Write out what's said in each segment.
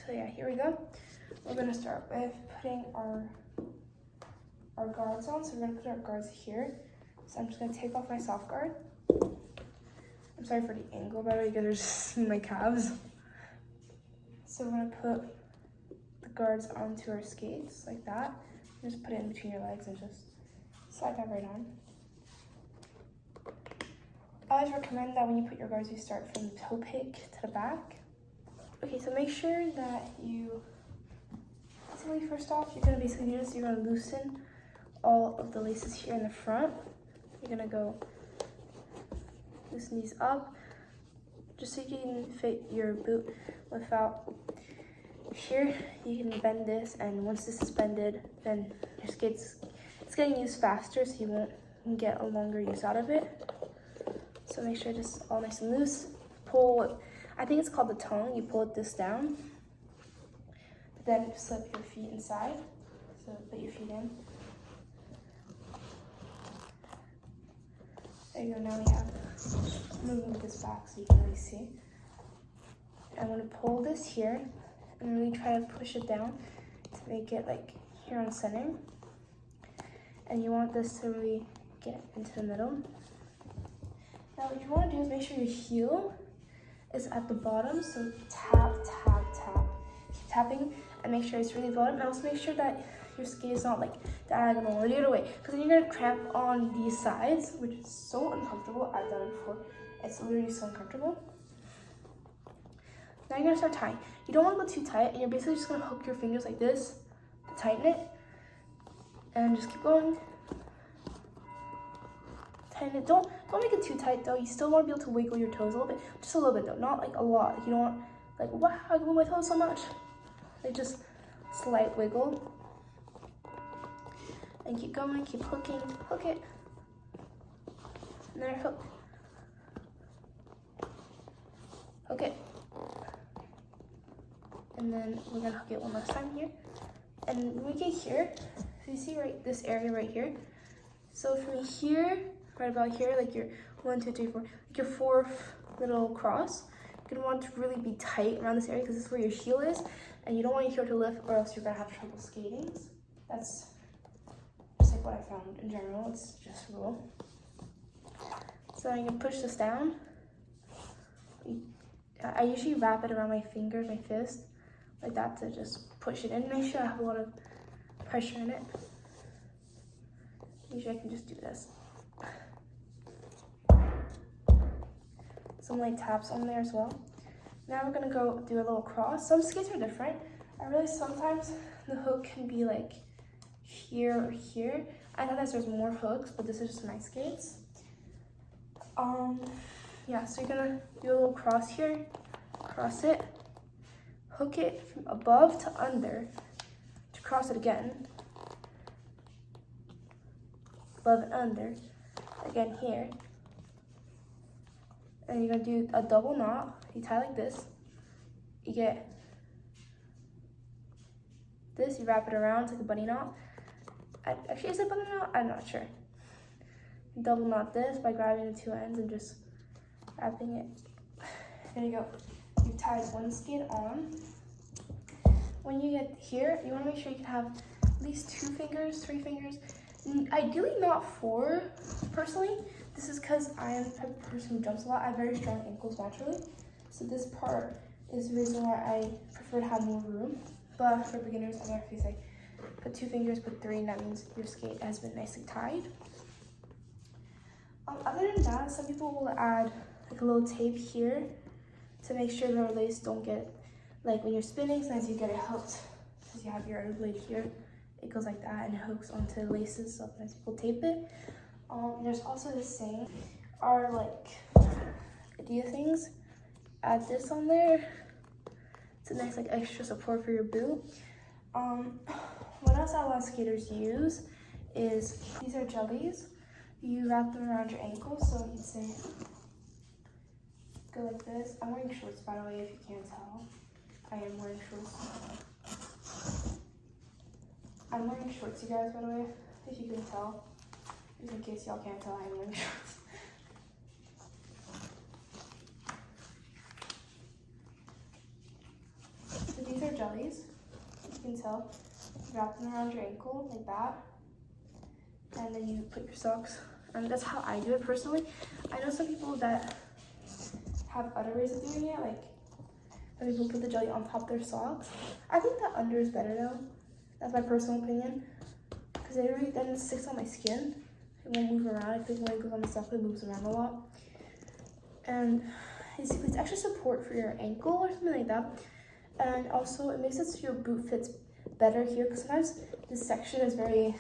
So yeah, here we go. We're gonna start with putting our guards on. So we're gonna put our guards here. So I'm just gonna take off my soft guard. I'm sorry for the angle, by the way, you guys are just seeing my calves. So we're gonna put the guards onto our skates like that. Just put it in between your legs and just slide that right on. I always recommend that when you put your guards, you start from the toe pick to the back. Okay, so make sure that you, basically first off, you're gonna basically do this, you're gonna loosen all of the laces here in the front. You're gonna go loosen these up, just so you can fit your boot without, here, you can bend this, and once this is bended, then your skates, it's getting used faster, so you won't get a longer use out of it. So make sure this is all nice and loose. Pull, I think it's called the tongue. You pull this down, but then slip your feet inside. So put your feet in. There you go, now we have, I'm gonna move this back so you can really see. I'm gonna pull this here and really try to push it down to make it like here on center. And you want this to really get into the middle. Now what you want to do is make sure your heel is at the bottom, so tap, tap, tap. Keep tapping and make sure it's really bottom. And also make sure that your skate is not like diagonal or the other way, because then you're gonna cramp on these sides, which is so uncomfortable. I've done it before. It's literally so uncomfortable. Now you're gonna start tying. You don't want to go too tight, and you're basically just gonna hook your fingers like this to tighten it, and just keep going. Tighten it. Don't make it too tight though. You still want to be able to wiggle your toes a little bit, just a little bit though, not like a lot. Like you don't want like, wow, I can move my toes so much. Like just slight wiggle. And keep going, keep hooking, hook it. And there, hook. Hook it. And then we're gonna hook it one last time here. And when we get here, so you see right this area right here. So from here, right about here, like your 1, 2, 3, 4, like your fourth little cross, you're gonna want to really be tight around this area because this is where your heel is, and you don't want your heel to lift or else you're gonna have trouble skating. That's just like what I found in general, it's just a rule. So I'm gonna push this down. I usually wrap it around my fingers, my fist, like that to just push it in. Make sure I have a lot of pressure in it. Usually I can just do this. Some light taps on there as well. Now we're gonna go do a little cross. Some skates are different. I realize sometimes the hook can be like here or here. I know that there's more hooks, but this is just my skates. Yeah, so you're gonna do a little cross here, cross it, hook it from above to under, to cross it again, above and under, again here. And you're gonna do a double knot. You tie like this. You get this, you wrap it around, it's like a bunny knot. Actually, is it a bunny knot? I'm not sure. Double knot this by grabbing the two ends and just wrapping it. There you go. You've tied one skate on. When you get here, you wanna make sure you can have at least 2 fingers, 3 fingers. Ideally not 4, personally. This is because I am the type of person who jumps a lot. I have very strong ankles naturally. So this part is the reason why I prefer to have more room. But for beginners, I'm actually say put 2 fingers, put 3, and that means your skate has been nicely tied. Other than that, some people will add like a little tape here to make sure the lace don't get, like when you're spinning, sometimes you get it hooked because you have your other blade here. It goes like that and it hooks onto the laces, so sometimes people tape it. There's also this thing, are like idea things. Add this on there. It's a nice like extra support for your boot. What else a lot of skaters use is, these are jellies. You wrap them around your ankles, so you'd say, go like this. I'm wearing shorts, by the way, if you can't tell. I am wearing shorts. I'm wearing shorts, you guys, by the way, if you can tell. Just in case y'all can't tell, I'm wearing shorts. So these are jellies. You can tell. Wrap them around your ankle like that. And then you put your socks. And that's how I do it personally. I know some people that have other ways of doing it, like when people put the jelly on top of their socks. I think the under is better though. That's my personal opinion. Because then it sticks on my skin. It won't move around. I think when it goes on the sock, it moves around a lot. And basically, it's extra support for your ankle or something like that. And also, it makes it so your boot fits better here. Because sometimes this section is very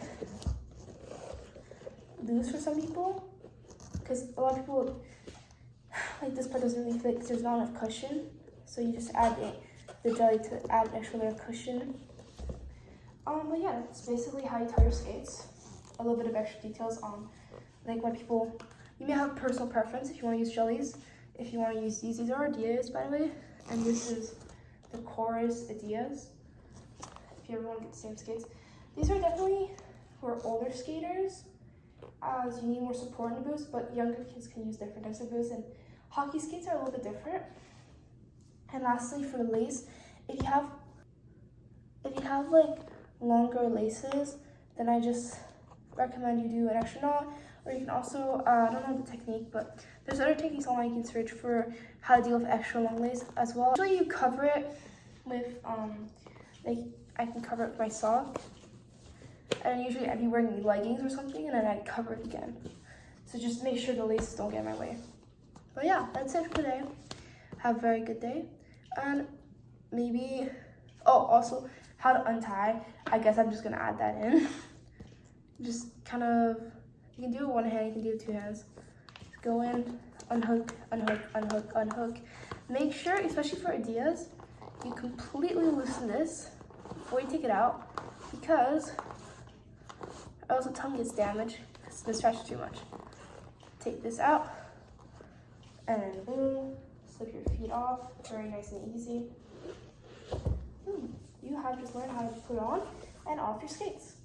loose for some people. Because a lot of people, like this part doesn't really fit because there's not enough cushion. So you just add the jelly to add an extra layer of cushion. But yeah, that's basically how you tie your skates. A little bit of extra details on like what people, you may have personal preference if you want to use jellies. If you want to use these are Adidas, by the way. And this is the Chorus Adidas. If you ever want to get the same skates. These are definitely for older skaters, as you need more support in the boots, but younger kids can use different types of boots, and hockey skates are a little bit different. And lastly, for the lace, if you have like longer laces, then I just recommend you do an extra knot, or you can also, I don't know the technique, but there's other techniques online you can search for how to deal with extra long lace as well. Usually you cover it with, like I can cover it with my sock, and usually I'd be wearing leggings or something, and then I'd cover it again. So just make sure the laces don't get in my way. But yeah, that's it for today. Have a very good day. And maybe, oh, also how to untie. I guess I'm just gonna add that in. Just kind of, you can do it with one hand, you can do it with two hands. Just go in, unhook, unhook, unhook, unhook. Make sure, especially for Adidas, you completely loosen this before you take it out, because else the tongue gets damaged because it's stretched too much. Take this out, and then boom, slip your feet off, very nice and easy. You have just learned how to put on and off your skates.